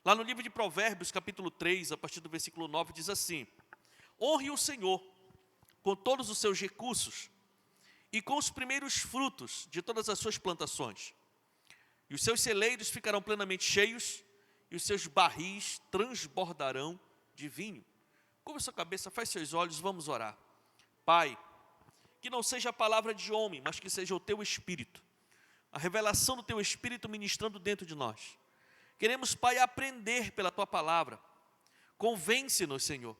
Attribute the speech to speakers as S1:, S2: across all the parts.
S1: Lá no livro de Provérbios, capítulo 3, a partir do versículo 9, diz assim: honre o Senhor com todos os seus recursos e com os primeiros frutos de todas as suas plantações. E os seus celeiros ficarão plenamente cheios, e os seus barris transbordarão de vinho. Curva sua cabeça, feche seus olhos, vamos orar. Pai, que não seja a palavra de homem, mas que seja o Teu Espírito, a revelação do Teu Espírito ministrando dentro de nós. Queremos, Pai, aprender pela Tua palavra. Convence-nos, Senhor,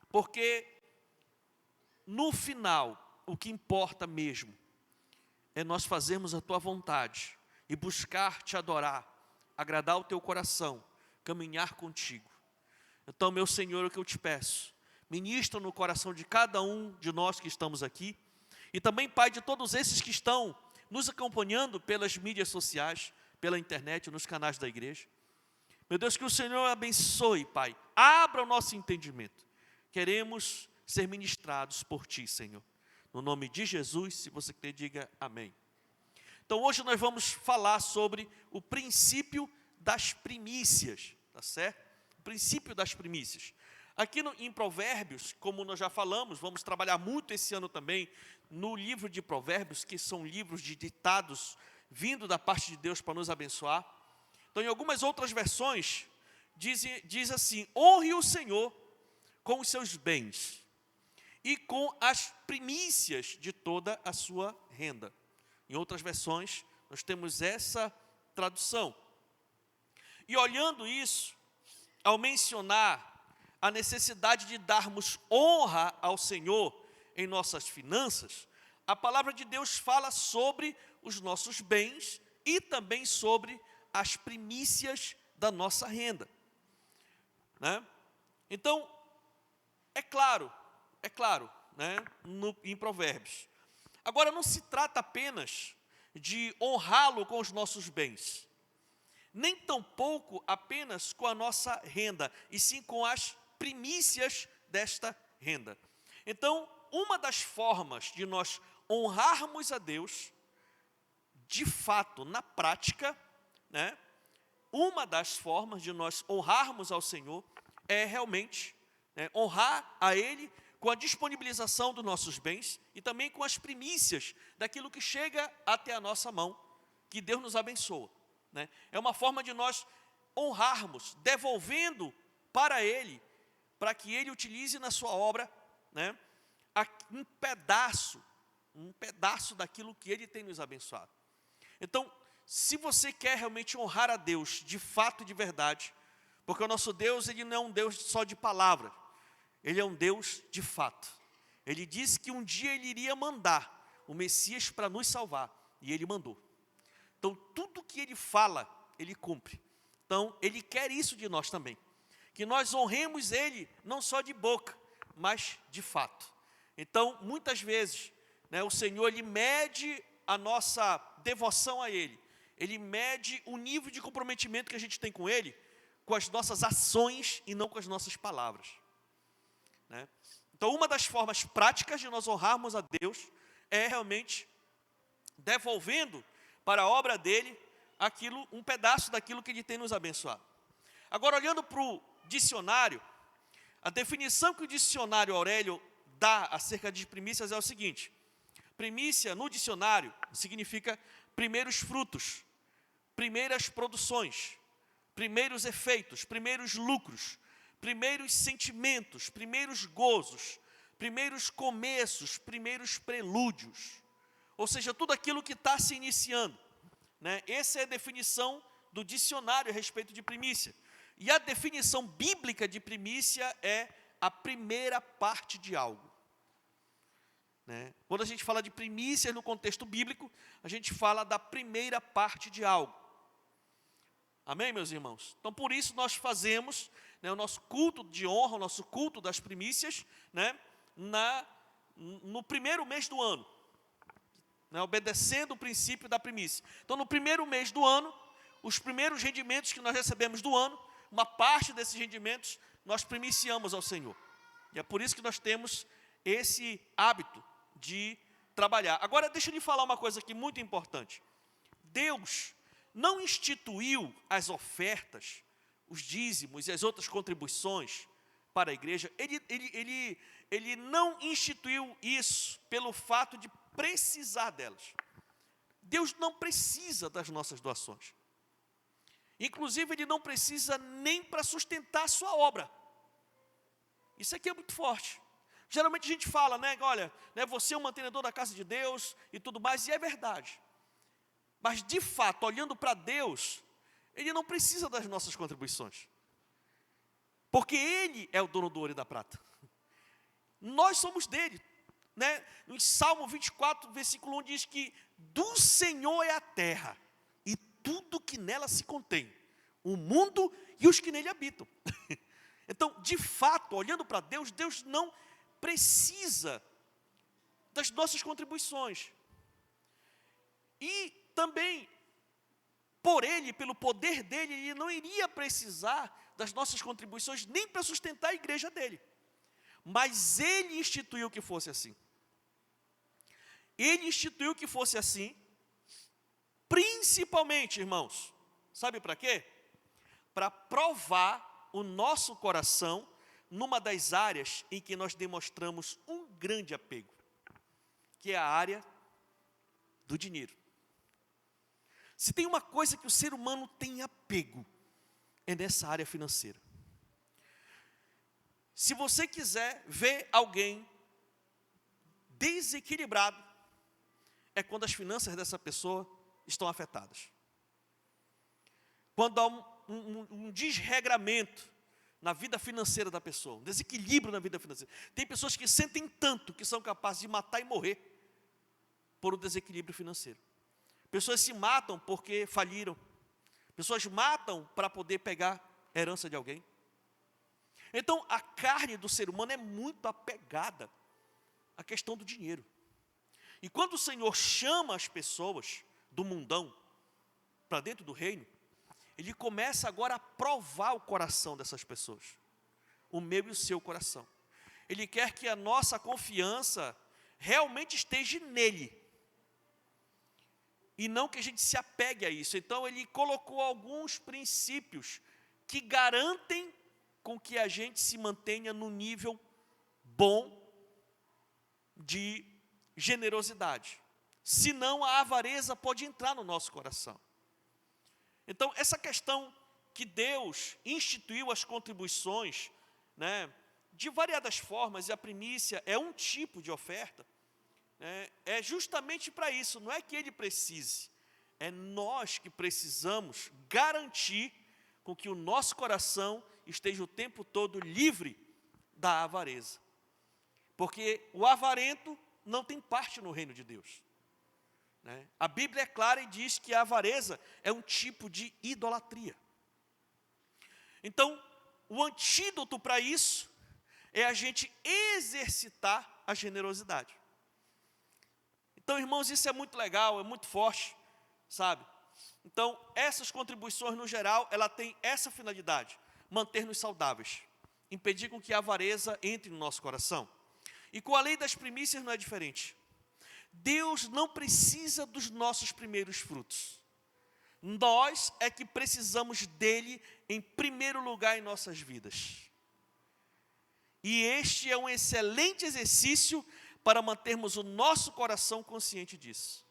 S1: porque no final, o que importa mesmo é nós fazermos a Tua vontade e buscar Te adorar, agradar o Teu coração, caminhar contigo. Então, meu Senhor, o que eu Te peço, ministra no coração de cada um de nós que estamos aqui, e também, Pai, de todos esses que estão nos acompanhando pelas mídias sociais, pela internet, nos canais da igreja. Meu Deus, que o Senhor abençoe, Pai, abra o nosso entendimento. Queremos ser ministrados por Ti, Senhor. No nome de Jesus, se você quer, diga amém. Então, hoje nós vamos falar sobre o princípio das primícias, tá certo? O princípio das primícias. Aqui em Provérbios, como nós já falamos, vamos trabalhar muito esse ano também no livro de Provérbios, que são livros de ditados vindo da parte de Deus para nos abençoar. Então, em algumas outras versões, diz assim: honre o Senhor com os seus bens e com as primícias de toda a sua renda. Em outras versões, nós temos essa tradução. E olhando isso, ao mencionar a necessidade de darmos honra ao Senhor em nossas finanças, a palavra de Deus fala sobre os nossos bens e também sobre as primícias da nossa renda, né? Então, é claro, né, em Provérbios. Agora, não se trata apenas de honrá-lo com os nossos bens, nem tampouco apenas com a nossa renda, e sim com as primícias desta renda. Então, uma das formas de nós honrarmos a Deus, de fato, na prática, né, uma das formas de nós honrarmos ao Senhor é realmente, né, honrar a Ele com a disponibilização dos nossos bens e também com as primícias daquilo que chega até a nossa mão, que Deus nos abençoa, né? É uma forma de nós honrarmos, devolvendo para Ele, para que Ele utilize na sua obra, né, um pedaço daquilo que Ele tem nos abençoado. Então, se você quer realmente honrar a Deus de fato e de verdade, porque o nosso Deus, Ele não é um Deus só de palavra, Ele é um Deus de fato. Ele disse que um dia Ele iria mandar o Messias para nos salvar, e Ele mandou. Então, tudo que Ele fala, Ele cumpre. Então, Ele quer isso de nós também, que nós honremos Ele, não só de boca, mas de fato. Então, muitas vezes, né, o Senhor, Ele mede a nossa devoção a Ele, Ele mede o nível de comprometimento que a gente tem com Ele, com as nossas ações e não com as nossas palavras, né? Então, uma das formas práticas de nós honrarmos a Deus é realmente devolvendo para a obra dEle um pedaço daquilo que Ele tem nos abençoado. Agora, olhando para o dicionário, a definição que o dicionário Aurélio dá acerca de primícias é o seguinte: primícia, no dicionário, significa primeiros frutos, primeiras produções, primeiros efeitos, primeiros lucros, primeiros sentimentos, primeiros gozos, primeiros começos, primeiros prelúdios. Ou seja, tudo aquilo que está se iniciando, né? Essa é a definição do dicionário a respeito de primícia. E a definição bíblica de primícia é a primeira parte de algo, né? Quando a gente fala de primícias no contexto bíblico, a gente fala da primeira parte de algo. Amém, meus irmãos? Então, por isso nós fazemos, né, o nosso culto de honra, o nosso culto das primícias, né, no primeiro mês do ano, né, obedecendo o princípio da primícia. Então, no primeiro mês do ano, os primeiros rendimentos que nós recebemos do ano, uma parte desses rendimentos nós primiciamos ao Senhor. E é por isso que nós temos esse hábito de trabalhar. Agora, deixa eu lhe falar uma coisa aqui muito importante. Deus não instituiu as ofertas os dízimos e as outras contribuições para a igreja, ele não instituiu isso pelo fato de precisar delas. Deus não precisa das nossas doações. Inclusive, Ele não precisa nem para sustentar a sua obra. Isso aqui é muito forte. Geralmente a gente fala, olha, você é um mantenedor da casa de Deus e tudo mais, e é verdade. Mas, de fato, olhando para Deus, Ele não precisa das nossas contribuições. Porque Ele é o dono do ouro e da prata. Nós somos dele. Em Salmo 24, versículo 1, diz que do Senhor é a terra e tudo que nela se contém, o mundo e os que nele habitam. Então, de fato, olhando para Deus, Deus não precisa das nossas contribuições. E também, por Ele, pelo poder dEle, Ele não iria precisar das nossas contribuições nem para sustentar a igreja dEle. Mas Ele instituiu que fosse assim. Ele instituiu que fosse assim, principalmente, irmãos, sabe para quê? Para provar o nosso coração numa das áreas em que nós demonstramos um grande apego, que é a área do dinheiro. Se tem uma coisa que o ser humano tem apego, é nessa área financeira. Se você quiser ver alguém desequilibrado, é quando as finanças dessa pessoa estão afetadas. Quando há um desregramento na vida financeira da pessoa, um desequilíbrio na vida financeira. Tem pessoas que sentem tanto que são capazes de matar e morrer por um desequilíbrio financeiro. Pessoas se matam porque faliram. Pessoas matam para poder pegar a herança de alguém. Então, a carne do ser humano é muito apegada à questão do dinheiro. E quando o Senhor chama as pessoas do mundão para dentro do reino, Ele começa agora a provar o coração dessas pessoas, o meu e o seu coração. Ele quer que a nossa confiança realmente esteja nele, e não que a gente se apegue a isso. Então, Ele colocou alguns princípios que garantem com que a gente se mantenha no nível bom de generosidade. Senão a avareza pode entrar no nosso coração. Então, essa questão que Deus instituiu as contribuições, de variadas formas, e a primícia é um tipo de oferta, é justamente para isso. Não é que Ele precise, é nós que precisamos garantir com que o nosso coração esteja o tempo todo livre da avareza. Porque o avarento não tem parte no reino de Deus. A Bíblia é clara e diz que a avareza é um tipo de idolatria. Então, o antídoto para isso é a gente exercitar a generosidade. Então, irmãos, isso é muito legal, é muito forte, sabe? Então, essas contribuições, no geral, ela tem essa finalidade: manter-nos saudáveis, impedir com que a avareza entre no nosso coração. E com a lei das primícias não é diferente. Deus não precisa dos nossos primeiros frutos. Nós é que precisamos dele em primeiro lugar em nossas vidas. E este é um excelente exercício para mantermos o nosso coração consciente disso.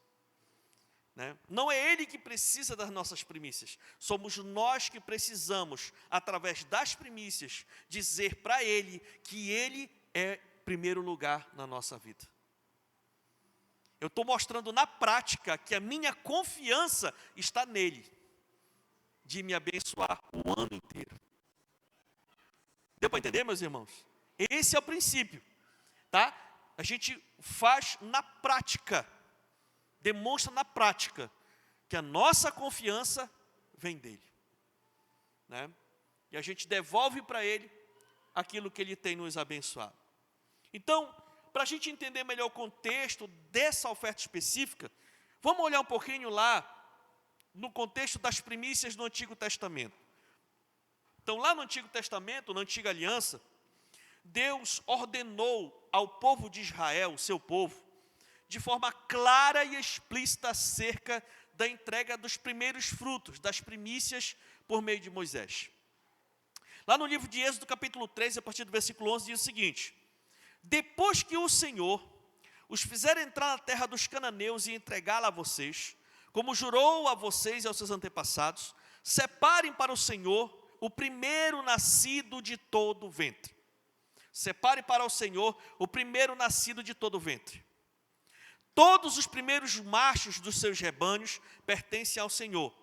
S1: Não é ele que precisa das nossas primícias. Somos nós que precisamos, através das primícias, dizer para ele que ele é primeiro lugar na nossa vida. Eu estou mostrando na prática que a minha confiança está nele, de me abençoar o ano inteiro. Deu para entender, meus irmãos? Esse é o princípio, tá? A gente faz na prática, demonstra na prática, que a nossa confiança vem dele. E a gente devolve para ele aquilo que ele tem nos abençoado. Então, para a gente entender melhor o contexto dessa oferta específica, vamos olhar um pouquinho lá no contexto das primícias do Antigo Testamento. Então, lá no Antigo Testamento, na Antiga Aliança, Deus ordenou ao povo de Israel, o seu povo, de forma clara e explícita acerca da entrega dos primeiros frutos, das primícias por meio de Moisés. Lá no livro de Êxodo, capítulo 3, a partir do versículo 11, diz o seguinte: depois que o Senhor os fizer entrar na terra dos cananeus e entregá-la a vocês, como jurou a vocês e aos seus antepassados, separem para o Senhor o primeiro nascido de todo o ventre. Separe para o Senhor o primeiro nascido de todo o ventre. Todos os primeiros machos dos seus rebanhos pertencem ao Senhor.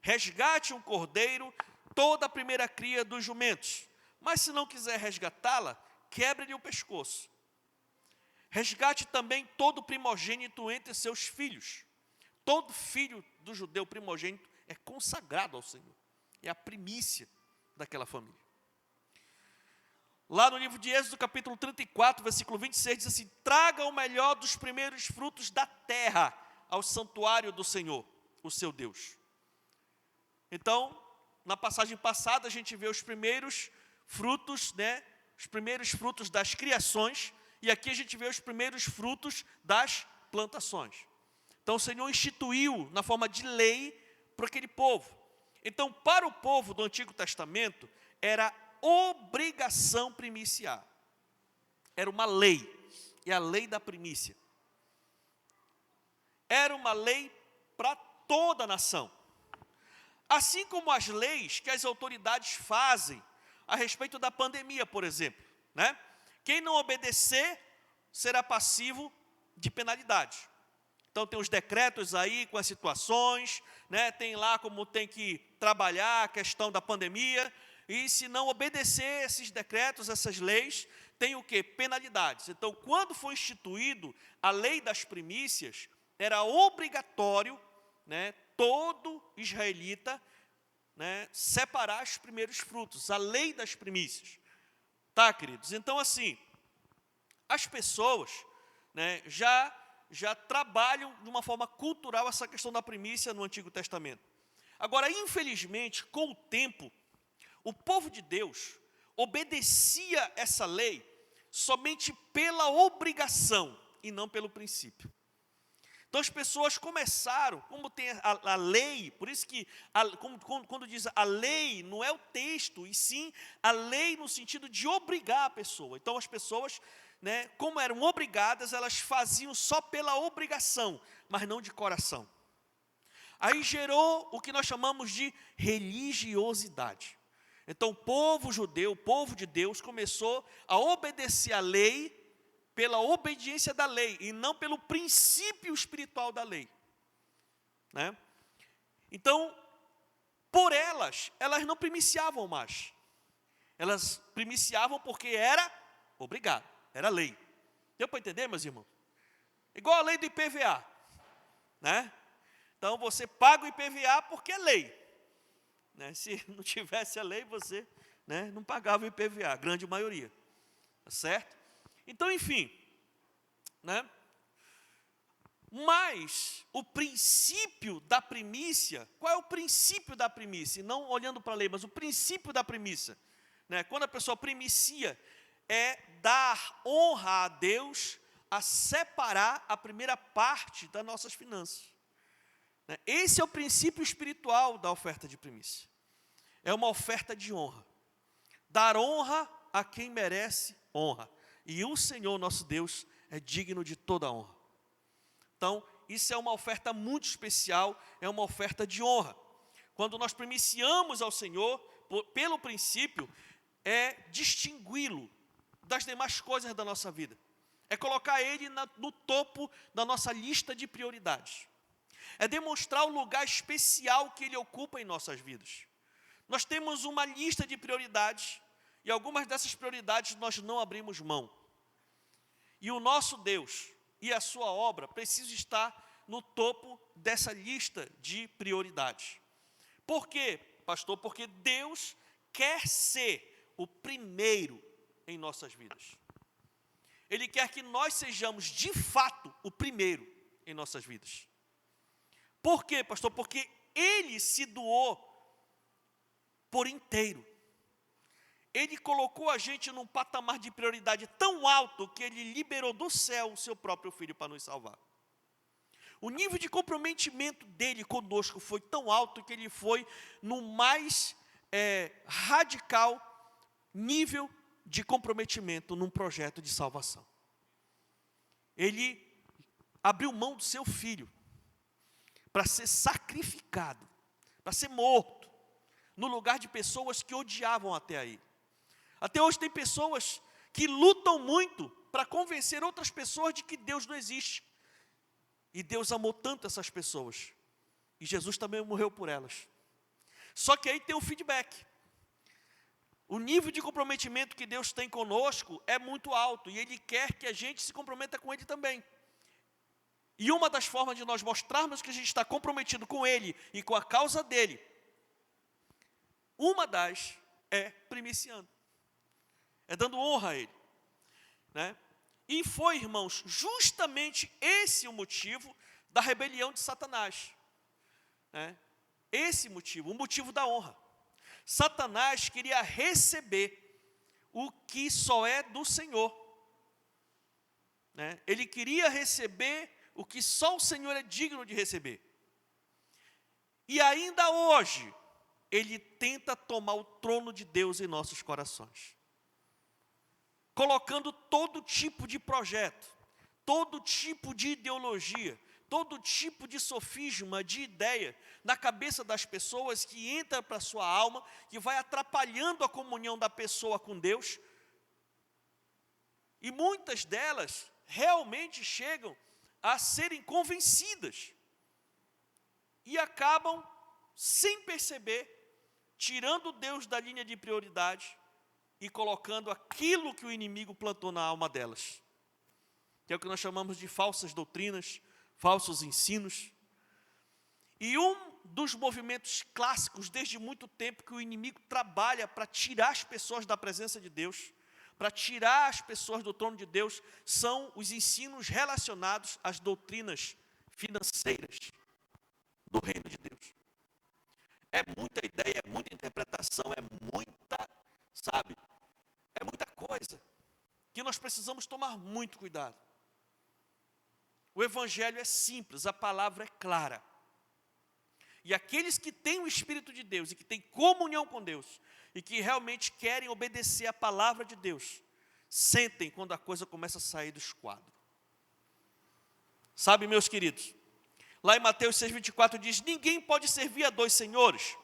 S1: Resgate um cordeiro, toda a primeira cria dos jumentos. Mas se não quiser resgatá-la, quebre-lhe o pescoço. Resgate também todo primogênito entre seus filhos. Todo filho do judeu primogênito é consagrado ao Senhor. É a primícia daquela família. Lá no livro de Êxodo, capítulo 34, versículo 26, diz assim: traga o melhor dos primeiros frutos da terra ao santuário do Senhor, o seu Deus. Então, na passagem passada, a gente vê os primeiros frutos, os primeiros frutos das criações, e aqui a gente vê os primeiros frutos das plantações. Então, o Senhor instituiu na forma de lei para aquele povo. Então, para o povo do Antigo Testamento, era obrigação primiciar. Era uma lei, é a lei da primícia. Era uma lei para toda a nação. Assim como as leis que as autoridades fazem a respeito da pandemia, por exemplo, Quem não obedecer será passivo de penalidade. Então tem os decretos aí com as situações, tem lá como tem que trabalhar a questão da pandemia, e se não obedecer esses decretos, essas leis, tem o quê? Penalidades. Então, quando foi instituído a lei das primícias, era obrigatório, todo israelita, separar os primeiros frutos, a lei das primícias. Tá, queridos? Então, assim, as pessoas já trabalham de uma forma cultural essa questão da primícia no Antigo Testamento. Agora, infelizmente, com o tempo, o povo de Deus obedecia essa lei somente pela obrigação e não pelo princípio. Então as pessoas começaram, como tem a lei, por isso que quando diz a lei, não é o texto, e sim a lei no sentido de obrigar a pessoa. Então as pessoas, como eram obrigadas, elas faziam só pela obrigação, mas não de coração. Aí gerou o que nós chamamos de religiosidade. Então o povo judeu, o povo de Deus, começou a obedecer a lei pela obediência da lei, e não pelo princípio espiritual da lei. Então, por elas não primiciavam mais. Elas primiciavam porque era obrigado, era lei. Deu para entender, meus irmãos? Igual a lei do IPVA. Então, você paga o IPVA porque é lei. Se não tivesse a lei, você não pagava o IPVA, a grande maioria. Tá certo? Então, enfim, mas o princípio da primícia, qual é o princípio da primícia? Não olhando para a lei, mas o princípio da primícia. Quando a pessoa primicia, é dar honra a Deus, a separar a primeira parte das nossas finanças. Esse é o princípio espiritual da oferta de primícia. É uma oferta de honra. Dar honra a quem merece honra. E o Senhor, nosso Deus, é digno de toda honra. Então, isso é uma oferta muito especial, é uma oferta de honra. Quando nós primiciamos ao Senhor, pelo princípio, é distingui-lo das demais coisas da nossa vida. É colocar Ele no topo da nossa lista de prioridades. É demonstrar o lugar especial que Ele ocupa em nossas vidas. Nós temos uma lista de prioridades, e algumas dessas prioridades nós não abrimos mão. E o nosso Deus e a sua obra precisam estar no topo dessa lista de prioridades. Por quê, pastor? Porque Deus quer ser o primeiro em nossas vidas. Ele quer que nós sejamos, de fato, o primeiro em nossas vidas. Por quê, pastor? Porque Ele se doou por inteiro. Ele colocou a gente num patamar de prioridade tão alto que Ele liberou do céu o seu próprio Filho para nos salvar. O nível de comprometimento dele conosco foi tão alto que Ele foi no mais radical nível de comprometimento num projeto de salvação. Ele abriu mão do seu filho para ser sacrificado, para ser morto, no lugar de pessoas que odiavam até aí. Até hoje tem pessoas que lutam muito para convencer outras pessoas de que Deus não existe. E Deus amou tanto essas pessoas. E Jesus também morreu por elas. Só que aí tem o feedback. O nível de comprometimento que Deus tem conosco é muito alto. E Ele quer que a gente se comprometa com Ele também. E uma das formas de nós mostrarmos que a gente está comprometido com Ele e com a causa dEle, uma das é primiciando. É dando honra a Ele. Né? E foi, irmãos, justamente esse o motivo da rebelião de Satanás. Né? Esse motivo, o motivo da honra. Satanás queria receber o que só é do Senhor. Né? Ele queria receber o que só o Senhor é digno de receber. E ainda hoje, ele tenta tomar o trono de Deus em nossos corações. Colocando todo tipo de projeto, todo tipo de ideologia, todo tipo de sofisma, de ideia, na cabeça das pessoas que entra para a sua alma, que vai atrapalhando a comunhão da pessoa com Deus. E muitas delas realmente chegam a serem convencidas. E acabam, sem perceber, tirando Deus da linha de prioridade e colocando aquilo que o inimigo plantou na alma delas. Que é o que nós chamamos de falsas doutrinas, falsos ensinos. E um dos movimentos clássicos, desde muito tempo, que o inimigo trabalha para tirar as pessoas da presença de Deus, para tirar as pessoas do trono de Deus, são os ensinos relacionados às doutrinas financeiras do reino de Deus. É muita ideia, é muita interpretação, é muita, sabe? É muita coisa que nós precisamos tomar muito cuidado. O evangelho é simples, a palavra é clara. E aqueles que têm o Espírito de Deus e que têm comunhão com Deus e que realmente querem obedecer a palavra de Deus, sentem quando a coisa começa a sair do esquadro. Sabe, meus queridos, lá em Mateus 6,24 diz: ninguém pode servir a dois senhores,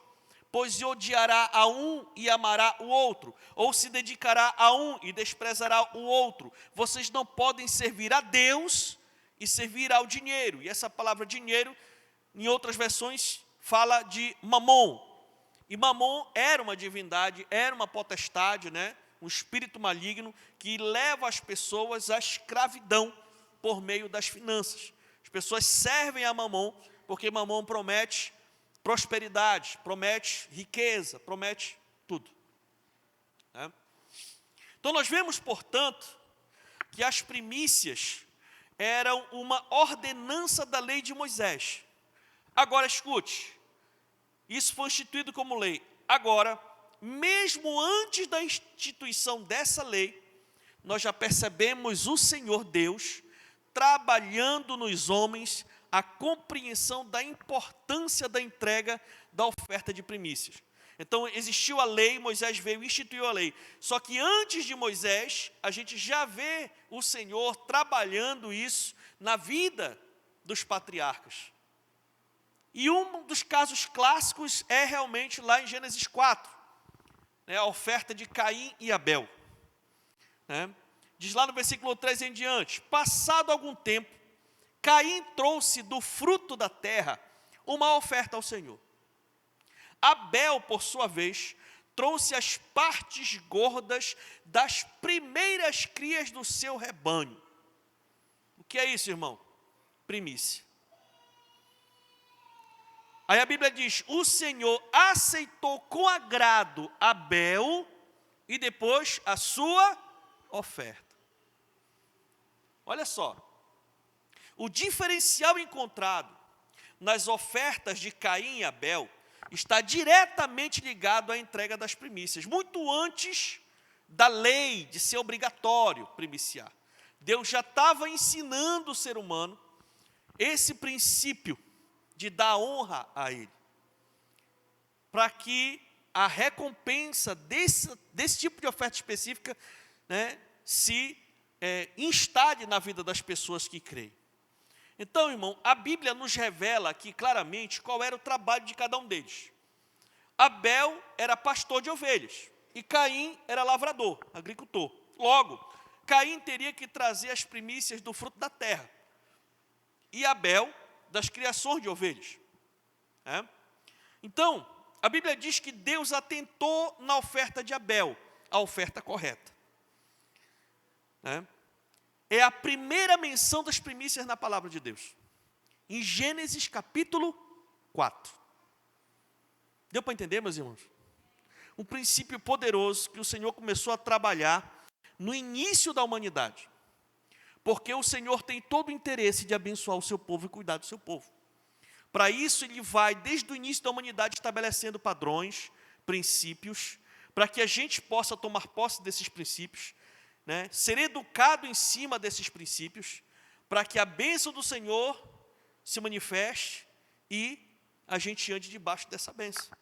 S1: pois odiará a um e amará o outro, ou se dedicará a um e desprezará o outro. Vocês não podem servir a Deus e servir ao dinheiro. E essa palavra dinheiro, em outras versões, fala de Mamon. E Mamon era uma divindade, era uma potestade, né? Um espírito maligno que leva as pessoas à escravidão por meio das finanças. As pessoas servem a Mamon porque Mamon promete prosperidade, promete riqueza, promete tudo. Né? Então nós vemos, portanto, que as primícias eram uma ordenança da lei de Moisés. Agora escute, isso foi instituído como lei. Agora, mesmo antes da instituição dessa lei, nós já percebemos o Senhor Deus trabalhando nos homens a compreensão da importância da entrega da oferta de primícias. Então, existiu a lei, Moisés veio e instituiu a lei. Só que antes de Moisés, a gente já vê o Senhor trabalhando isso na vida dos patriarcas. E um dos casos clássicos é realmente lá em Gênesis 4, né, a oferta de Caim e Abel. Né? Diz lá no versículo 3 em diante: passado algum tempo, Caim trouxe do fruto da terra uma oferta ao Senhor. Abel, por sua vez, trouxe as partes gordas das primeiras crias do seu rebanho. O que é isso, irmão? Primícia. Aí a Bíblia diz: o Senhor aceitou com agrado Abel e depois a sua oferta. Olha só, o diferencial encontrado nas ofertas de Caim e Abel está diretamente ligado à entrega das primícias, muito antes da lei de ser obrigatório primiciar. Deus já estava ensinando o ser humano esse princípio de dar honra a Ele, para que a recompensa desse tipo de oferta específica, né, se instale na vida das pessoas que creem. Então, irmão, a Bíblia nos revela aqui claramente qual era o trabalho de cada um deles. Abel era pastor de ovelhas e Caim era lavrador, agricultor. Logo, Caim teria que trazer as primícias do fruto da terra e Abel das criações de ovelhas. Então, a Bíblia diz que Deus atentou na oferta de Abel, a oferta correta. É a primeira menção das primícias na palavra de Deus. Em Gênesis capítulo 4. Deu para entender, meus irmãos? Um princípio poderoso que o Senhor começou a trabalhar no início da humanidade. Porque o Senhor tem todo o interesse de abençoar o seu povo e cuidar do seu povo. Para isso, Ele vai, desde o início da humanidade, estabelecendo padrões, princípios, para que a gente possa tomar posse desses princípios, né, ser educado em cima desses princípios, para que a bênção do Senhor se manifeste e a gente ande debaixo dessa bênção.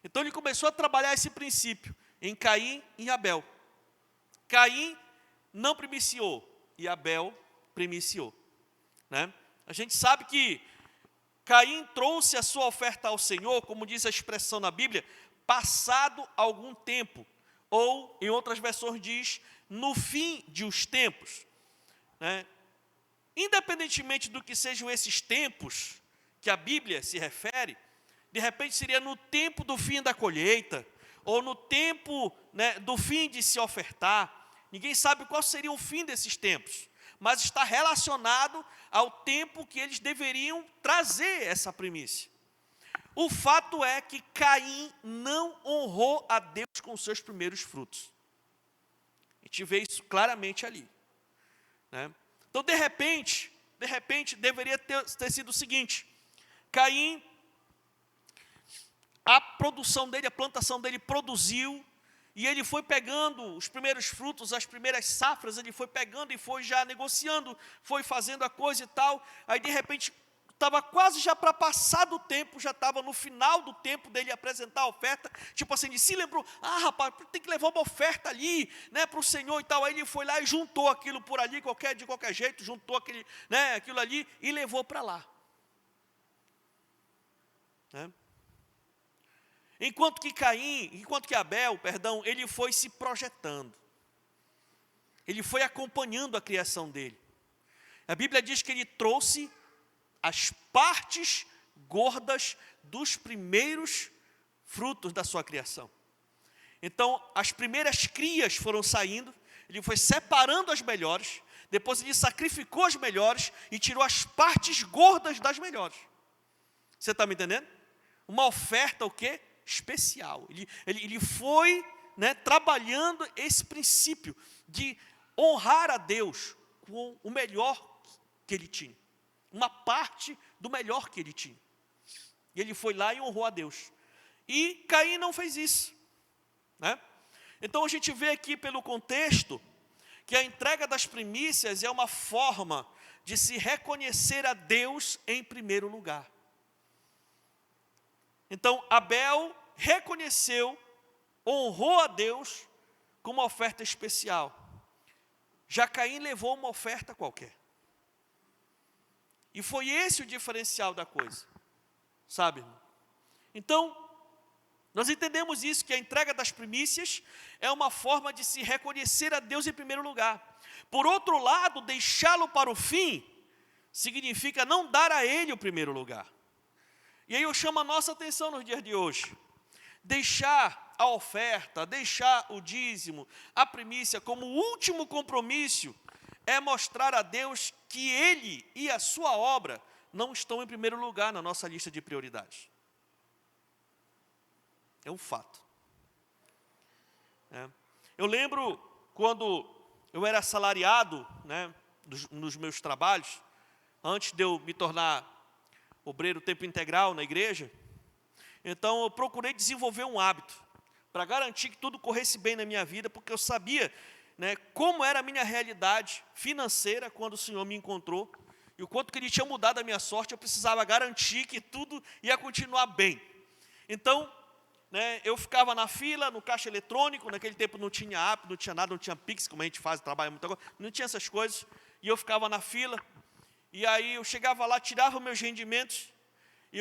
S1: Então ele começou a trabalhar esse princípio em Caim e Abel. Caim não primiciou e Abel primiciou. Né? A gente sabe que Caim trouxe a sua oferta ao Senhor, como diz a expressão na Bíblia, passado algum tempo, ou em outras versões diz, no fim de os tempos. Né? Independentemente do que sejam esses tempos que a Bíblia se refere, de repente seria no tempo do fim da colheita, ou no tempo, né, do fim de se ofertar. Ninguém sabe qual seria o fim desses tempos, mas está relacionado ao tempo que eles deveriam trazer essa primícia. O fato é que Caim não honrou a Deus com os seus primeiros frutos. A gente vê isso claramente ali. Né? Então, de repente, deveria ter sido o seguinte: Caim, a produção dele, a plantação dele produziu, e ele foi pegando os primeiros frutos, as primeiras safras, ele foi pegando e foi já negociando, foi fazendo a coisa e tal. Aí, de repente, estava quase já para passar do tempo, já estava no final do tempo dele apresentar a oferta, tipo assim, ele se lembrou, rapaz, tem que levar uma oferta ali, né, para o Senhor e tal. Aí ele foi lá e juntou aquilo por ali, de qualquer jeito, juntou aquilo ali e levou para lá. Né? Enquanto que Abel, ele foi se projetando, ele foi acompanhando a criação dele. A Bíblia diz que ele trouxe as partes gordas dos primeiros frutos da sua criação. Então, as primeiras crias foram saindo, ele foi separando as melhores, depois ele sacrificou as melhores e tirou as partes gordas das melhores. Você está me entendendo? Uma oferta, o quê? Especial. Ele foi, né, trabalhando esse princípio de honrar a Deus com o melhor que ele tinha. Uma parte do melhor que ele tinha. E ele foi lá e honrou a Deus. E Caim não fez isso. Né? Então a gente vê aqui pelo contexto que a entrega das primícias é uma forma de se reconhecer a Deus em primeiro lugar. Então Abel reconheceu, honrou a Deus com uma oferta especial. Já Caim levou uma oferta qualquer. E foi esse o diferencial da coisa, sabe? Então, nós entendemos isso, que a entrega das primícias é uma forma de se reconhecer a Deus em primeiro lugar. Por outro lado, deixá-lo para o fim, significa não dar a Ele o primeiro lugar. E aí eu chamo a nossa atenção nos dias de hoje. Deixar a oferta, deixar o dízimo, a primícia como último compromisso, é mostrar a Deus que Ele e a sua obra não estão em primeiro lugar na nossa lista de prioridades. É um fato. Eu lembro quando eu era assalariado, né, nos meus trabalhos, antes de eu me tornar obreiro tempo integral na igreja. Então eu procurei desenvolver um hábito para garantir que tudo corresse bem na minha vida, porque eu sabia, né, como era a minha realidade financeira quando o Senhor me encontrou, e o quanto que Ele tinha mudado a minha sorte. Eu precisava garantir que tudo ia continuar bem. Então, né, eu ficava na fila, no caixa eletrônico, naquele tempo não tinha app, não tinha nada, não tinha Pix, como a gente faz, trabalha muito agora, não tinha essas coisas, e eu ficava na fila, e aí eu chegava lá, tirava meus rendimentos, e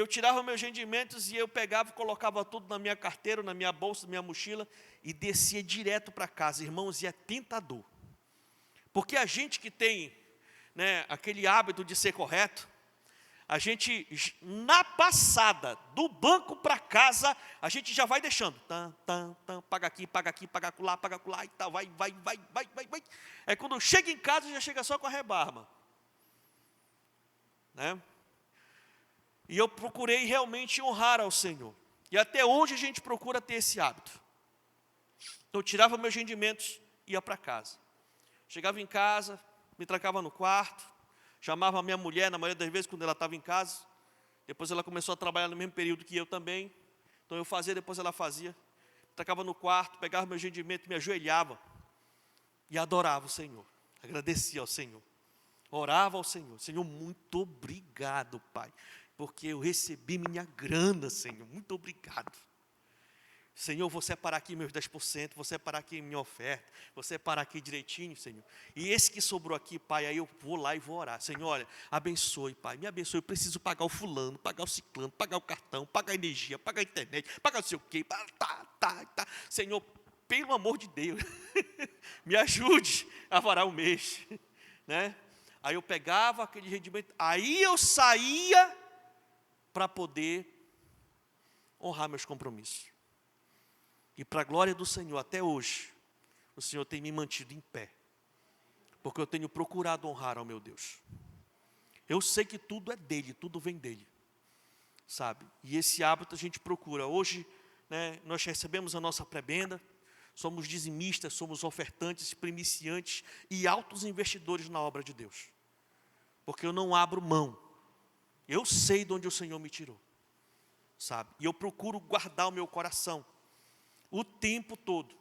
S1: eu pegava e colocava tudo na minha carteira, na minha bolsa, na minha mochila, e descia direto para casa. Irmãos, e é tentador, porque a gente que tem, né, aquele hábito de ser correto, a gente, na passada, do banco para casa, a gente já vai deixando. Paga aqui, paga acolá, e tal, vai. Aí quando chega em casa, já chega só com a rebarba. Né? E eu procurei realmente honrar ao Senhor. E até hoje a gente procura ter esse hábito. Então eu tirava meus rendimentos, ia para casa. Chegava em casa, me trancava no quarto, chamava a minha mulher, na maioria das vezes, quando ela estava em casa. Depois ela começou a trabalhar no mesmo período que eu também. Então eu fazia, depois ela fazia. Me trancava no quarto, pegava meu rendimento, me ajoelhava e adorava o Senhor. Agradecia ao Senhor. Orava ao Senhor. Senhor, muito obrigado, Pai, porque eu recebi minha grana, Senhor. Muito obrigado. Senhor, vou separar aqui meus 10%, vou separar aqui minha oferta, vou separar aqui direitinho, Senhor. E esse que sobrou aqui, Pai, aí eu vou lá e vou orar. Senhor, olha, abençoe, Pai, me abençoe. Eu preciso pagar o fulano, pagar o ciclano, pagar o cartão, pagar a energia, pagar a internet, pagar não sei o quê. Tá. Senhor, pelo amor de Deus, me ajude a varar o mês. Né? Aí eu pegava aquele rendimento, aí eu saía para poder honrar meus compromissos. E para a glória do Senhor, até hoje, o Senhor tem me mantido em pé, porque eu tenho procurado honrar ao meu Deus. Eu sei que tudo é dele, tudo vem dele, sabe? E esse hábito a gente procura. Hoje, né, nós recebemos a nossa prebenda, somos dizimistas, somos ofertantes, primiciantes e altos investidores na obra de Deus, porque eu não abro mão. Eu sei de onde o Senhor me tirou, sabe? E eu procuro guardar o meu coração o tempo todo,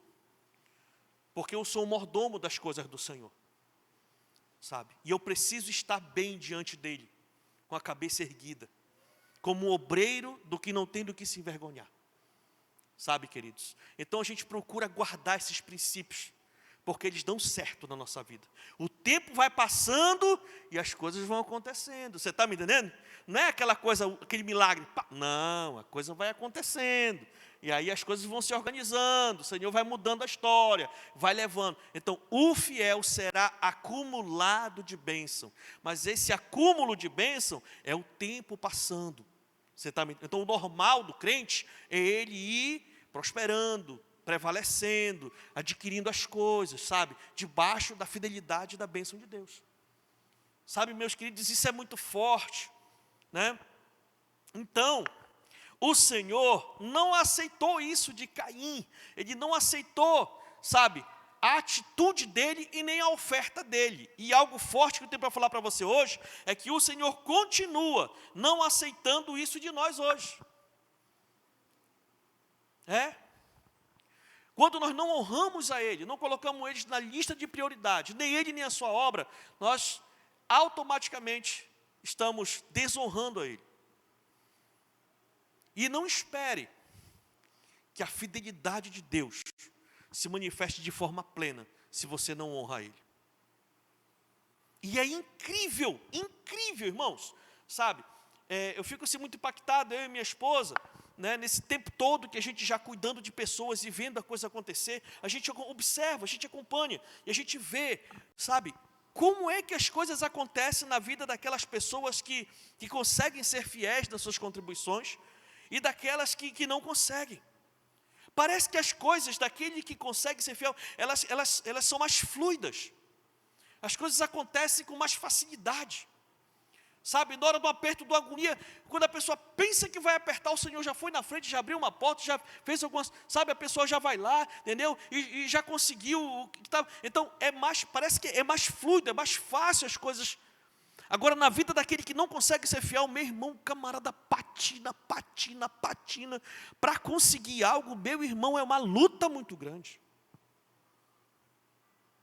S1: porque eu sou o mordomo das coisas do Senhor, sabe? E eu preciso estar bem diante dele, com a cabeça erguida, como um obreiro do que não tem do que se envergonhar, sabe, queridos? Então a gente procura guardar esses princípios, porque eles dão certo na nossa vida. O tempo vai passando e as coisas vão acontecendo. Você está me entendendo? Não é aquela coisa, aquele milagre. Não, a coisa vai acontecendo. E aí as coisas vão se organizando, o Senhor vai mudando a história, vai levando. Então, o fiel será acumulado de bênção. Mas esse acúmulo de bênção é o tempo passando. Você tá me... Então, o normal do crente é ele ir prosperando, prevalecendo, adquirindo as coisas, sabe? Debaixo da fidelidade e da bênção de Deus. Sabe, meus queridos, isso é muito forte, né? Então, o Senhor não aceitou isso de Caim. Ele não aceitou, sabe, a atitude dele e nem a oferta dele. E algo forte que eu tenho para falar para você hoje é que o Senhor continua não aceitando isso de nós hoje. Quando nós não honramos a Ele, não colocamos Ele na lista de prioridades, nem Ele nem a sua obra, nós automaticamente estamos desonrando a Ele. E não espere que a fidelidade de Deus se manifeste de forma plena, se você não honra Ele. E é incrível, irmãos, sabe? Eu fico assim muito impactado, eu e minha esposa, né, nesse tempo todo que a gente já cuidando de pessoas e vendo a coisa acontecer, a gente observa, a gente acompanha, e a gente vê, sabe, como é que as coisas acontecem na vida daquelas pessoas que conseguem ser fiéis nas suas contribuições, e daquelas que não conseguem. Parece que as coisas daquele que consegue ser fiel, elas são mais fluidas. As coisas acontecem com mais facilidade. Sabe, na hora do aperto, da agonia, quando a pessoa pensa que vai apertar, o Senhor já foi na frente, já abriu uma porta, já fez algumas, sabe, a pessoa já vai lá, entendeu? E já conseguiu o que estava. Então, parece que é mais fluido, é mais fácil as coisas. Agora, na vida daquele que não consegue ser fiel, meu irmão, o camarada patina. Para conseguir algo, meu irmão, é uma luta muito grande.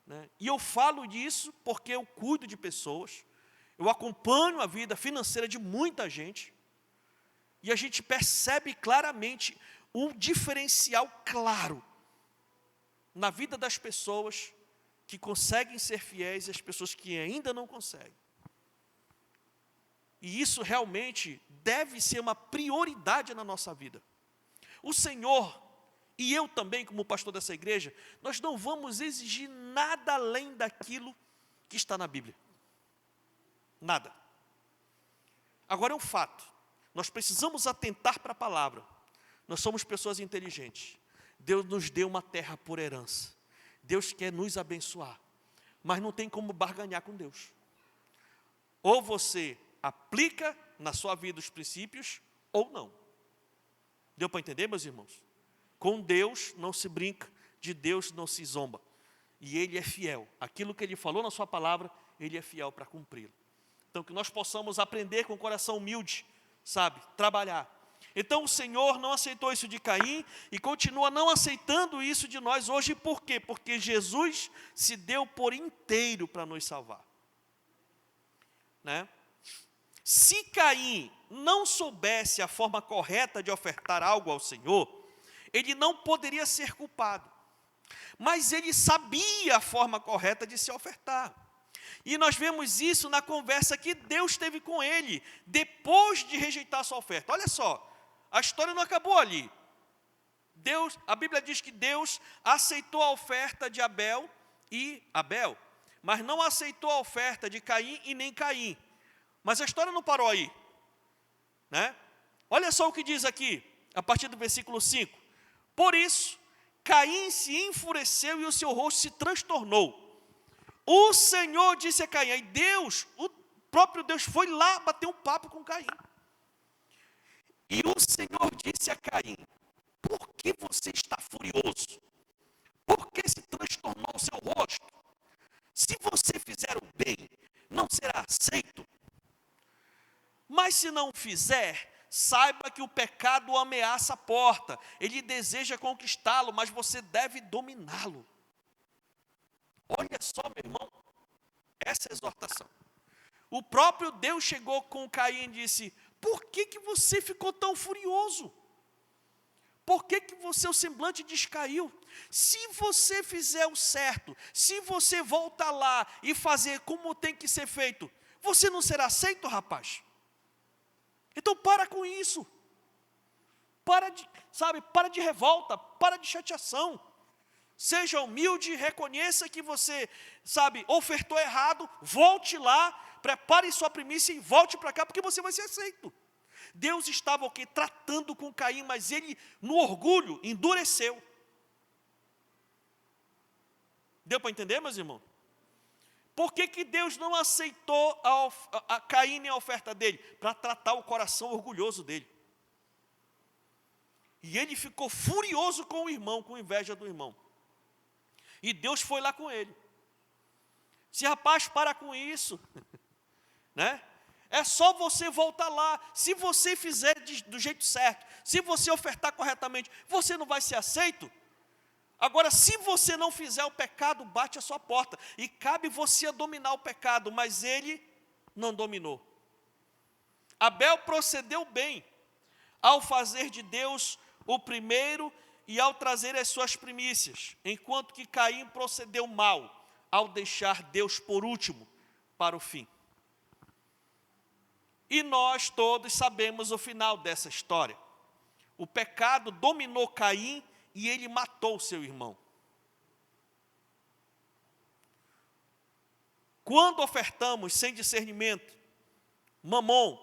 S1: Né? E eu falo disso porque eu cuido de pessoas, eu acompanho a vida financeira de muita gente, e a gente percebe claramente um diferencial claro na vida das pessoas que conseguem ser fiéis e as pessoas que ainda não conseguem. E isso realmente deve ser uma prioridade na nossa vida. O Senhor, e eu também como pastor dessa igreja, nós não vamos exigir nada além daquilo que está na Bíblia. Nada. Agora é um fato, nós precisamos atentar para a palavra. Nós somos pessoas inteligentes. Deus nos deu uma terra por herança. Deus quer nos abençoar, mas não tem como barganhar com Deus. Ou você aplica na sua vida os princípios, ou não. Deu para entender, meus irmãos? Com Deus não se brinca, de Deus não se zomba. E Ele é fiel. Aquilo que Ele falou na sua palavra, Ele é fiel para cumpri-lo. Então, que nós possamos aprender com o coração humilde, sabe? Trabalhar. Então, o Senhor não aceitou isso de Caim e continua não aceitando isso de nós hoje. Por quê? Porque Jesus se deu por inteiro para nos salvar. Né? Se Caim não soubesse a forma correta de ofertar algo ao Senhor, ele não poderia ser culpado. Mas ele sabia a forma correta de se ofertar. E nós vemos isso na conversa que Deus teve com ele, depois de rejeitar a sua oferta. Olha só, a história não acabou ali. A Bíblia diz que Deus aceitou a oferta de Abel, mas não aceitou a oferta de Caim e nem Caim. Mas a história não parou aí. Né? Olha só o que diz aqui, a partir do versículo 5. Por isso, Caim se enfureceu e o seu rosto se transtornou. O Senhor disse a Caim, e Deus, o próprio Deus foi lá bater um papo com Caim. E o Senhor disse a Caim, por que você está furioso? Por que se transtornou o seu rosto? Se você fizer o bem, não será aceito. Mas se não fizer, saiba que o pecado ameaça a porta. Ele deseja conquistá-lo, mas você deve dominá-lo. Olha só, meu irmão, essa é a exortação. O próprio Deus chegou com Caim e disse, por que você ficou tão furioso? Por que o seu semblante descaiu? Se você fizer o certo, se você voltar lá e fazer como tem que ser feito, você não será aceito, rapaz? Então para com isso. Para de revolta, para de chateação. Seja humilde, reconheça que você, ofertou errado, volte lá, prepare sua primícia e volte para cá, porque você vai ser aceito. Deus estava tratando com Caim, mas ele, no orgulho, endureceu. Deu para entender, meus irmãos? Por que Deus não aceitou a Caim nem a oferta dele? Para tratar o coração orgulhoso dele. E ele ficou furioso com o irmão, com inveja do irmão. E Deus foi lá com ele. Se rapaz, para com isso. Né? É só você voltar lá. Se você fizer do jeito certo, se você ofertar corretamente, você não vai ser aceito. Agora, se você não fizer, o pecado bate à sua porta. E cabe você dominar o pecado, mas ele não dominou. Abel procedeu bem ao fazer de Deus o primeiro e ao trazer as suas primícias, enquanto que Caim procedeu mal ao deixar Deus por último para o fim. E nós todos sabemos o final dessa história. O pecado dominou Caim e ele matou seu irmão. Quando ofertamos sem discernimento, Mamon,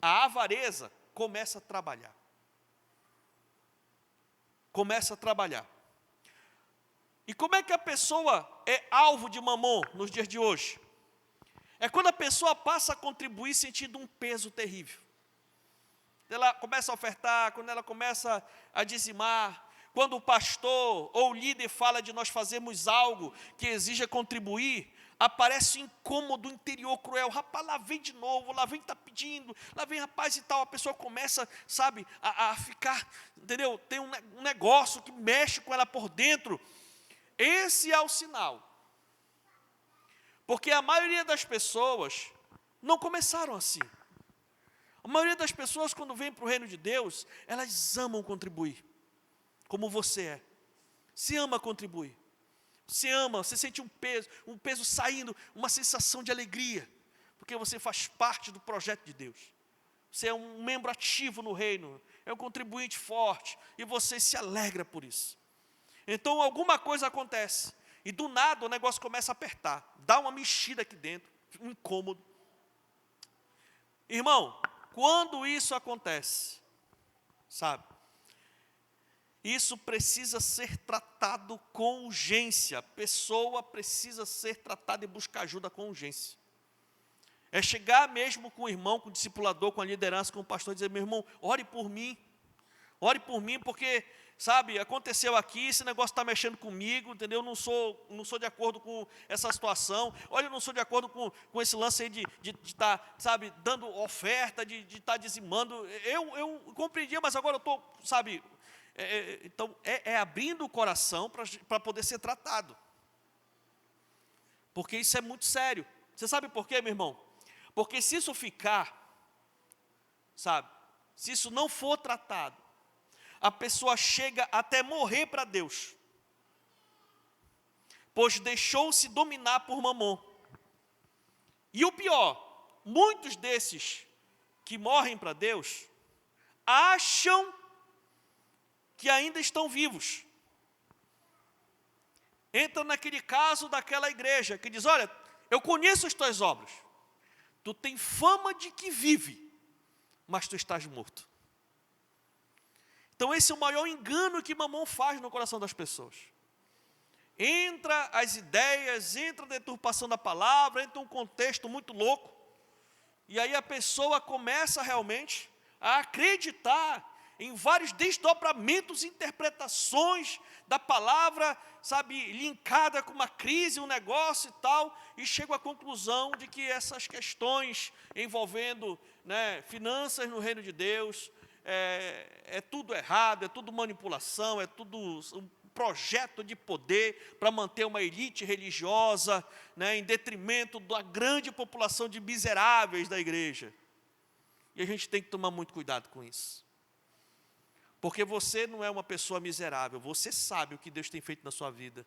S1: a avareza, começa a trabalhar. Começa a trabalhar. E como é que a pessoa é alvo de Mamon nos dias de hoje? É quando a pessoa passa a contribuir sentindo um peso terrível. Ela começa a ofertar, quando ela começa a dizimar, quando o pastor ou o líder fala de nós fazermos algo que exija contribuir, aparece um incômodo interior cruel. Rapaz, lá vem de novo, lá vem está pedindo, lá vem rapaz e tal. A pessoa começa, a ficar, entendeu? Tem um negócio que mexe com ela por dentro. Esse é o sinal. Porque a maioria das pessoas não começaram assim. A maioria das pessoas, quando vem para o reino de Deus, elas amam contribuir. como você é. Você ama contribuir. Você ama, você sente um peso saindo, uma sensação de alegria, porque você faz parte do projeto de Deus. Você é um membro ativo no reino, é um contribuinte forte, e você se alegra por isso. Então alguma coisa acontece, e do nada o negócio começa a apertar, dá uma mexida aqui dentro, um incômodo. Irmão, quando isso acontece, sabe, isso precisa ser tratado com urgência. A pessoa precisa ser tratada e buscar ajuda com urgência. É chegar mesmo com o irmão, com o discipulador, com a liderança, com o pastor, e dizer: meu irmão, ore por mim, porque, sabe, aconteceu aqui, esse negócio está mexendo comigo, entendeu? Não sou de acordo com essa situação. Olha, eu não sou de acordo com esse lance aí de estar, sabe, dando oferta, de estar dizimando. Eu compreendia, mas agora eu estou, sabe... Então, abrindo o coração para poder ser tratado. Porque isso é muito sério. Você sabe por quê, meu irmão? Porque se isso ficar, sabe, se isso não for tratado, a pessoa chega até morrer para Deus, pois deixou-se dominar por Mamon. E o pior, muitos desses que morrem para Deus, acham que ainda estão vivos. Entra naquele caso daquela igreja que diz: olha, eu conheço as tuas obras, tu tem fama de que vive, mas tu estás morto. Então esse é o maior engano que Mamon faz no coração das pessoas. Entra as ideias, entra a deturpação da palavra, entra um contexto muito louco, e aí a pessoa começa realmente a acreditar em vários desdobramentos, interpretações da palavra, sabe, linkada com uma crise, um negócio e tal, e chega à conclusão de que essas questões envolvendo, né, finanças no reino de Deus, é tudo errado, é tudo manipulação, é tudo um projeto de poder para manter uma elite religiosa, né, em detrimento da grande população de miseráveis da igreja. E a gente tem que tomar muito cuidado com isso. Porque você não é uma pessoa miserável, você sabe o que Deus tem feito na sua vida.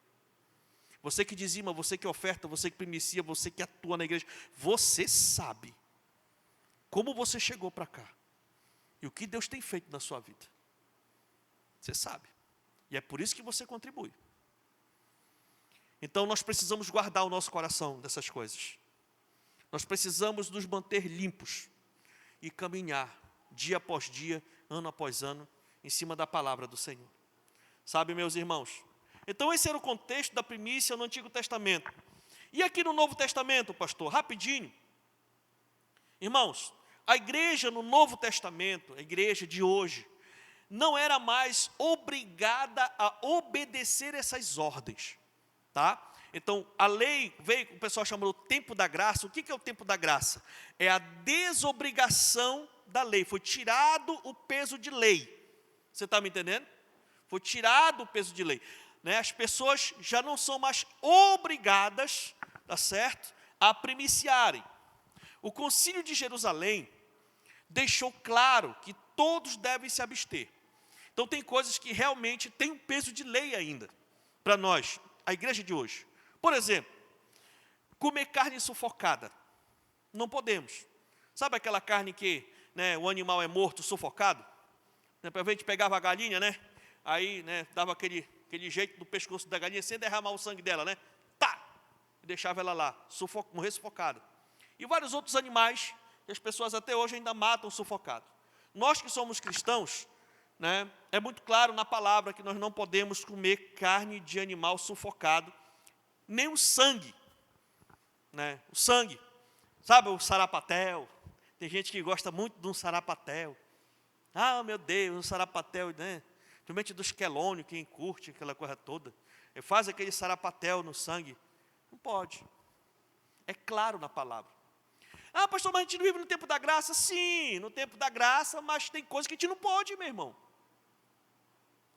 S1: Você que dizima, você que oferta, você que primicia, você que atua na igreja, você sabe como você chegou para cá e o que Deus tem feito na sua vida. Você sabe. E é por isso que você contribui. Então nós precisamos guardar o nosso coração dessas coisas. Nós precisamos nos manter limpos e caminhar dia após dia, ano após ano, em cima da palavra do Senhor. Sabe, meus irmãos? Então esse era o contexto da primícia no Antigo Testamento. E aqui no Novo Testamento, pastor, rapidinho. Irmãos, a igreja no Novo Testamento, a igreja de hoje, não era mais obrigada a obedecer essas ordens, tá? Então, a lei veio, o pessoal chamou o tempo da graça. O que é o tempo da graça? É a desobrigação da lei. Foi tirado o peso de lei. Você está me entendendo? Foi tirado o peso de lei. Né? As pessoas já não são mais obrigadas, tá certo, a primiciarem. O Concílio de Jerusalém deixou claro que todos devem se abster. Então tem coisas que realmente têm um peso de lei ainda, para nós, a igreja de hoje. Por exemplo, comer carne sufocada. Não podemos. Sabe aquela carne que, né, o animal é morto, sufocado? A gente pegava a galinha, né? Aí, né, dava aquele jeito no pescoço da galinha, sem derramar o sangue dela, né? Tá! E deixava ela lá, morrer sufocada. E vários outros animais que as pessoas até hoje ainda matam sufocado. Nós que somos cristãos, né, é muito claro na palavra que nós não podemos comer carne de animal sufocado, nem o sangue, né? O sangue, sabe o sarapatel? Tem gente que gosta muito de um sarapatel. Ah, meu Deus, um sarapatel, né? Principalmente dos quelônios, quem curte aquela coisa toda. Faz aquele sarapatel no sangue. Não pode. É claro na palavra. Ah, pastor, mas a gente não vive no tempo da graça? Sim, no tempo da graça, mas tem coisas que a gente não pode, meu irmão.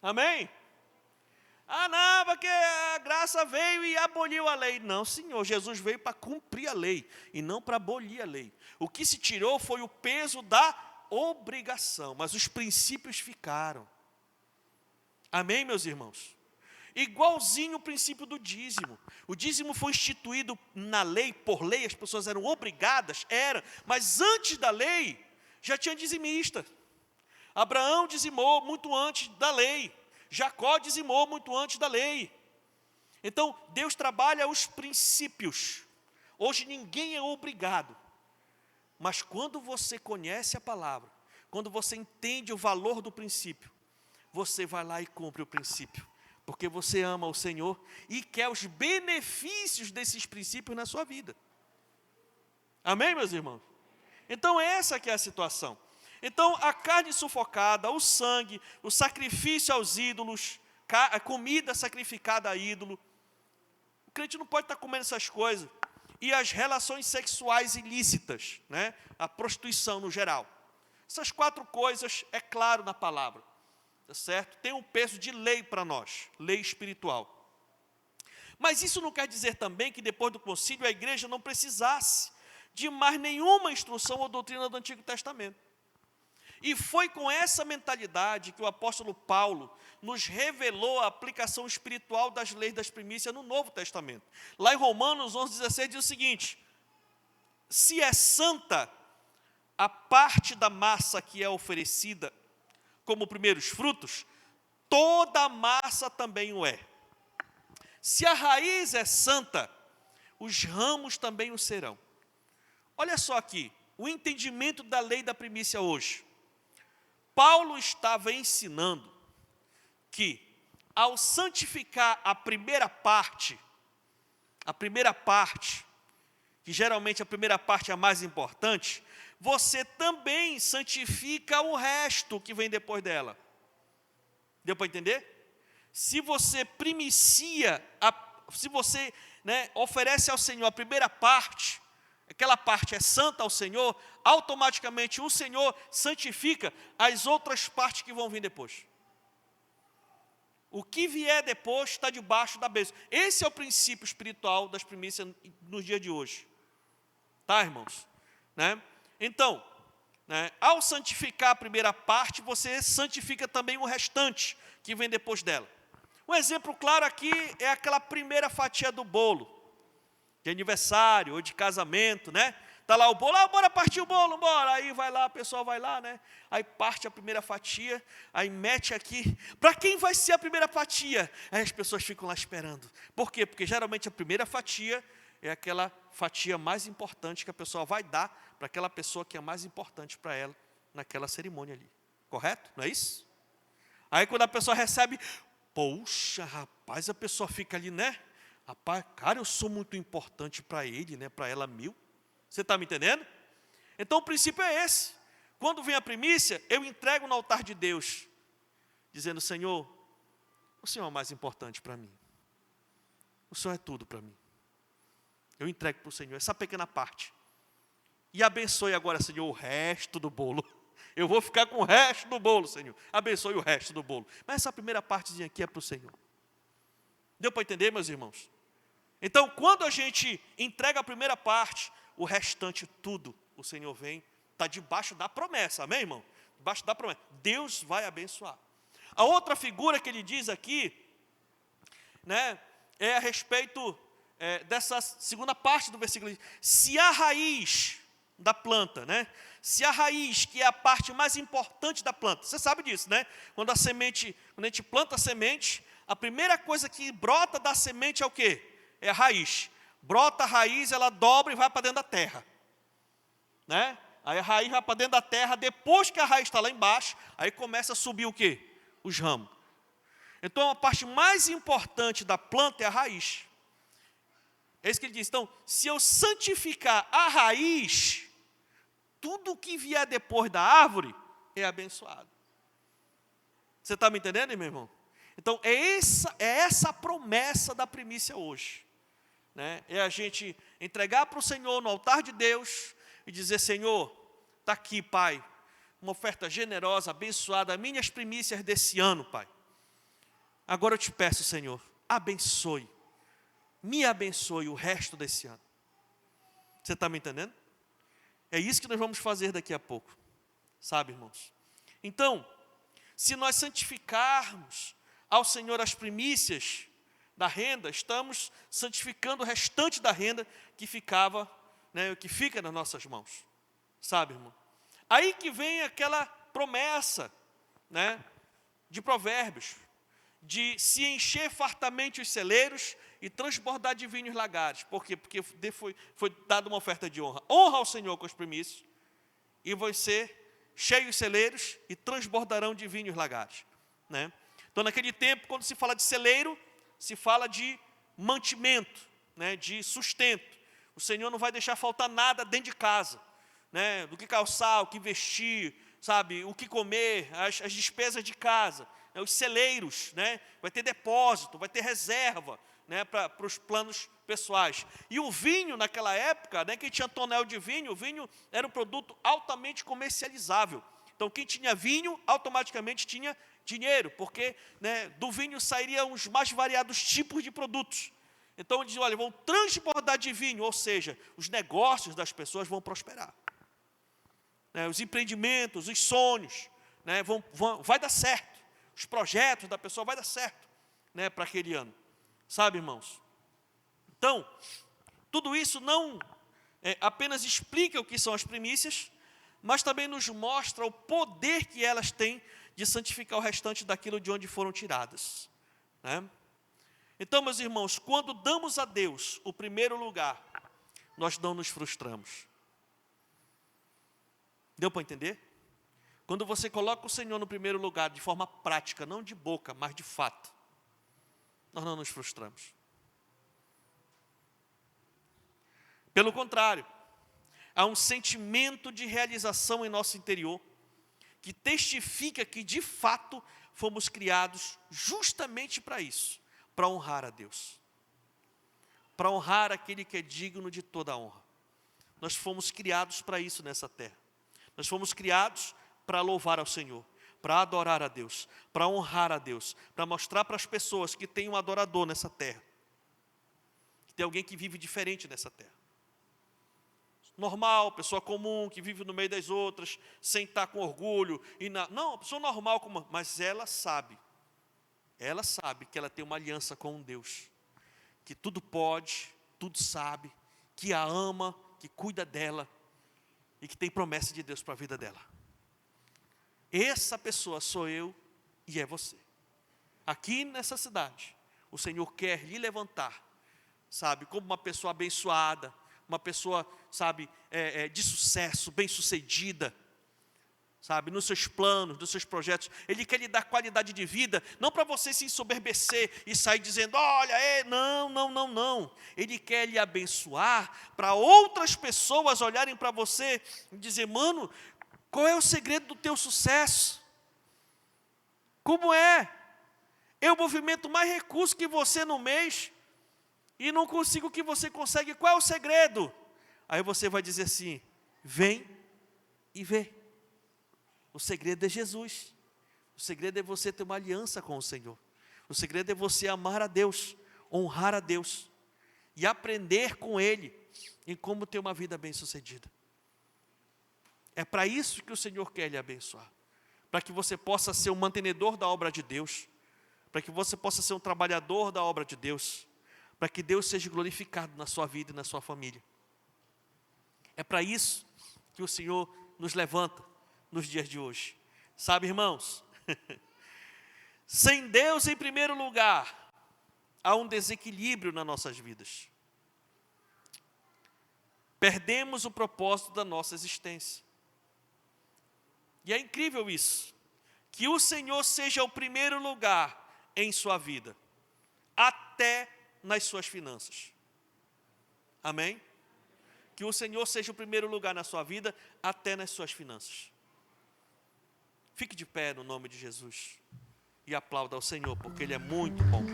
S1: Amém? Ah, não, porque a graça veio e aboliu a lei. Não, senhor, Jesus veio para cumprir a lei e não para abolir a lei. O que se tirou foi o peso da obrigação, mas os princípios ficaram. Amém, meus irmãos? Igualzinho o princípio do dízimo. O dízimo foi instituído na lei, por lei, as pessoas eram obrigadas, mas antes da lei, já tinha dizimista. Abraão dizimou muito antes da lei. Jacó dizimou muito antes da lei. Então, Deus trabalha os princípios. Hoje ninguém é obrigado. Mas quando você conhece a palavra, quando você entende o valor do princípio, você vai lá e cumpre o princípio. Porque você ama o Senhor e quer os benefícios desses princípios na sua vida. Amém, meus irmãos? Então, essa que é a situação. Então, a carne sufocada, o sangue, o sacrifício aos ídolos, a comida sacrificada a ídolo. O crente não pode estar comendo essas coisas. E as relações sexuais ilícitas, né? A prostituição no geral. Essas 4 coisas, é claro na palavra. Tá certo? Tem um peso de lei para nós, lei espiritual. Mas isso não quer dizer também que depois do concílio a igreja não precisasse de mais nenhuma instrução ou doutrina do Antigo Testamento. E foi com essa mentalidade que o apóstolo Paulo nos revelou a aplicação espiritual das leis das primícias no Novo Testamento. Lá em Romanos 11,16 diz o seguinte: se é santa a parte da massa que é oferecida como primeiros frutos, toda a massa também o é. Se a raiz é santa, os ramos também o serão. Olha só aqui, o entendimento da lei da primícia hoje. Paulo estava ensinando que, ao santificar a primeira parte, que geralmente a primeira parte é a mais importante, você também santifica o resto que vem depois dela. Deu para entender? Se você oferece ao Senhor a primeira parte, aquela parte é santa ao Senhor, automaticamente o Senhor santifica as outras partes que vão vir depois. O que vier depois está debaixo da bênção. Esse é o princípio espiritual das primícias nos dias de hoje. Tá, irmãos? Né? Então, ao santificar a primeira parte, você santifica também o restante que vem depois dela. Um exemplo claro aqui é aquela primeira fatia do bolo, de aniversário ou de casamento, né? Está lá o bolo, bora partir o bolo, bora. Aí vai lá, a pessoa vai lá, né? Aí parte a primeira fatia, aí mete aqui. Para quem vai ser a primeira fatia? Aí as pessoas ficam lá esperando. Por quê? Porque geralmente a primeira fatia é aquela fatia mais importante que a pessoa vai dar para aquela pessoa que é mais importante para ela naquela cerimônia ali. Correto? Não é isso? Aí quando a pessoa recebe, poxa, rapaz, a pessoa fica ali, né? Rapaz, cara, eu sou muito importante para ele, né? Para ela 1000. Você está me entendendo? Então o princípio é esse. Quando vem a primícia, eu entrego no altar de Deus, dizendo: Senhor, o Senhor é o mais importante para mim. O Senhor é tudo para mim. Eu entrego para o Senhor essa pequena parte. E abençoe agora, Senhor, o resto do bolo. Eu vou ficar com o resto do bolo, Senhor. Abençoe o resto do bolo. Mas essa primeira partezinha aqui é para o Senhor. Deu para entender, meus irmãos? Então, quando a gente entrega a primeira parte, o restante tudo, o Senhor vem, está debaixo da promessa, amém, irmão? Debaixo da promessa. Deus vai abençoar. A outra figura que ele diz aqui, né, é a respeito dessa segunda parte do versículo. Se a raiz da planta, né? Se a raiz, que é a parte mais importante da planta, você sabe disso, né? Quando a gente planta a semente, a primeira coisa que brota da semente é o quê? É a raiz. Brota a raiz, ela dobra e vai para dentro da terra, né? Aí a raiz vai para dentro da terra, depois que a raiz está lá embaixo, aí começa a subir o quê? Os ramos. Então a parte mais importante da planta é a raiz. É isso que ele diz. Então, se eu santificar a raiz, tudo que vier depois da árvore é abençoado. Você está me entendendo, meu irmão? Então, é essa a promessa da primícia hoje. Né? É a gente entregar para o Senhor no altar de Deus e dizer: Senhor, está aqui, Pai, uma oferta generosa, abençoada, minhas primícias desse ano, Pai. Agora eu te peço, Senhor, me abençoe o resto desse ano. Você está me entendendo? É isso que nós vamos fazer daqui a pouco. Sabe, irmãos? Então, se nós santificarmos ao Senhor as primícias da renda, estamos santificando o restante da renda que ficava, que fica nas nossas mãos. Sabe, irmão? Aí que vem aquela promessa, de Provérbios, de se encher fartamente os celeiros e transbordar de vinhos lagares. Por quê? Porque foi dada uma oferta de honra. Honra ao Senhor com os primícios, e vai ser cheios os celeiros e transbordarão de vinhos lagares. Então, naquele tempo, quando se fala de celeiro, se fala de mantimento, de sustento. O Senhor não vai deixar faltar nada dentro de casa, do que calçar, o que vestir, sabe, o que comer, as despesas de casa, os celeiros, vai ter depósito, vai ter reserva, para os planos pessoais. E o vinho, naquela época, quem tinha tonel de vinho, o vinho era um produto altamente comercializável. Então, quem tinha vinho, automaticamente tinha dinheiro, porque do vinho sairiam os mais variados tipos de produtos. Então, eles olha, vão transbordar de vinho, ou seja, os negócios das pessoas vão prosperar. Os empreendimentos, os sonhos, vai dar certo. Os projetos da pessoa vai dar certo, para aquele ano. Sabe, irmãos? Então, tudo isso não apenas explica o que são as primícias, mas também nos mostra o poder que elas têm de santificar o restante daquilo de onde foram tiradas. Então, meus irmãos, quando damos a Deus o primeiro lugar, nós não nos frustramos. Deu para entender? Quando você coloca o Senhor no primeiro lugar, de forma prática, não de boca, mas de fato, nós não nos frustramos. Pelo contrário, há um sentimento de realização em nosso interior, que testifica que, de fato, fomos criados justamente para isso, para honrar a Deus, para honrar aquele que é digno de toda a honra. Nós fomos criados para isso nessa terra. Nós fomos criados para louvar ao Senhor, para adorar a Deus, para honrar a Deus, para mostrar para as pessoas que tem um adorador nessa terra, que tem alguém que vive diferente nessa terra. Normal, pessoa comum, que vive no meio das outras, sem estar com orgulho. Não, pessoa normal, mas ela sabe que ela tem uma aliança com um Deus, que tudo pode, tudo sabe, que a ama, que cuida dela, e que tem promessa de Deus para a vida dela. Essa pessoa sou eu e é você. Aqui nessa cidade, o Senhor quer lhe levantar, sabe, como uma pessoa abençoada, uma pessoa, sabe, de sucesso, bem-sucedida, sabe, nos seus planos, nos seus projetos. Ele quer lhe dar qualidade de vida, não para você se ensoberbecer e sair dizendo, olha, não. Ele quer lhe abençoar para outras pessoas olharem para você e dizer, mano, qual é o segredo do teu sucesso? Como é? Eu movimento mais recursos que você no mês e não consigo o que você consegue. Qual é o segredo? Aí você vai dizer assim, vem e vê. O segredo é Jesus. O segredo é você ter uma aliança com o Senhor. O segredo é você amar a Deus, honrar a Deus e aprender com Ele em como ter uma vida bem-sucedida. É para isso que o Senhor quer lhe abençoar. Para que você possa ser um mantenedor da obra de Deus. Para que você possa ser um trabalhador da obra de Deus. Para que Deus seja glorificado na sua vida e na sua família. É para isso que o Senhor nos levanta nos dias de hoje. Sabe, irmãos? Sem Deus em primeiro lugar, há um desequilíbrio nas nossas vidas. Perdemos o propósito da nossa existência. E é incrível isso. Que o Senhor seja o primeiro lugar em sua vida. Até nas suas finanças. Amém? Que o Senhor seja o primeiro lugar na sua vida, até nas suas finanças. Fique de pé no nome de Jesus. E aplauda ao Senhor, porque Ele é muito bom.